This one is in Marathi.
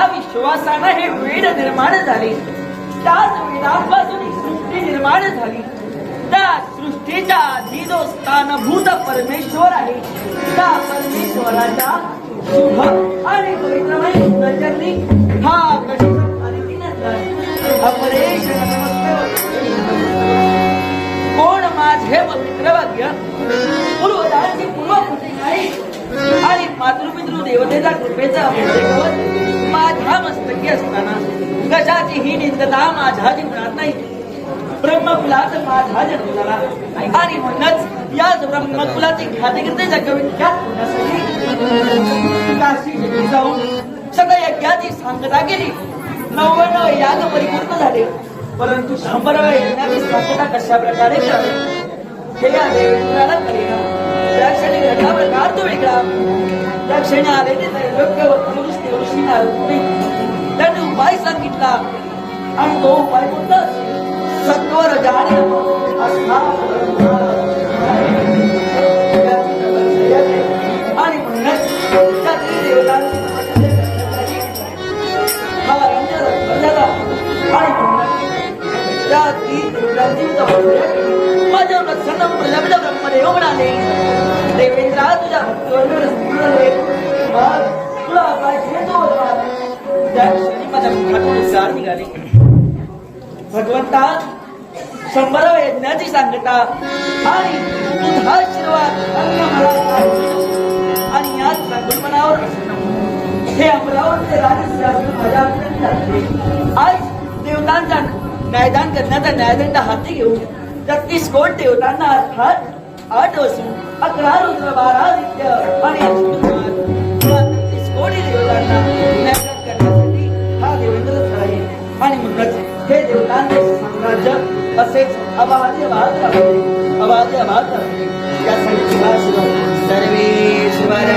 विश्वासाने हे वेद निर्माण झाले, त्याच वेदापासून सृष्टी निर्माण झाली. त्या सृष्टीच्या आधी जो स्थानभूत परमेश्वर आहे, त्या परमेश्वराच्या शुभ आणि पवित्रमय सुंदरचरणी हा अपरेश कोण माझे पवित्र वाक्य पूर्वजांची पूर्वकृती नाही आणि मातृपितृ देवतेचा कृपेचा अभिषेक माझ्या मस्तकी असताना कशाची ही निंदता माझ्या जीवनात नाही. ब्रह्मकुलात माझा जन्म झाला आणि म्हणूनच याच ब्रह्मकुलाची ख्यातिकीर्ती जगविख्यात होण्यासाठी काशी जाऊन सगळ्या यज्ञाची सांगता केली. 99 याग परिपूर्ण झाले, परंतु 100व्या यज्ञाची सांगता कशा प्रकारे करावी हे या देवेंद्राला कळेना. त्या क्षणी घडला प्रकार तो वेगळा. त्या क्षणी आले ते त्रैलोक्य ऋषींना त्यांनी उपाय सांगितला आणि तो उपाय कोणता? सत्वर जाणे आणि म्हणूनच त्या देवतांची माझ्या प्रसन्न प्रलब्ध ब्रह्मदेव म्हणाले, देवेंद्रा तुझ्या भक्तीवर तुला पाहिजे तो त्या क्षणी माझ्या मुखातून सार निघाले. भगवंता 100व्या यज्ञाची सांगता आणि तुझा आशीर्वाद आणि याच ब्राह्मणावर हे अमरावती राजशास्त्र माझ्या आज देवतांचा न्यायदान करण्याचा न्यायदंड हाती घेऊन 33 कोट देवतांना अर्थात 8 वसू 11 रुद्र 12 आदित्य आणि 33 कोटी देवतांना न्यायदान करण्यासाठी हा देवेंद्रच आहे. आणि म्हणूनच हे देवतांचे साम्राज्य असेच अबाध्य वाहत राहते, अबाध्य वाहत राहते. यासाठी सर्वेश्वर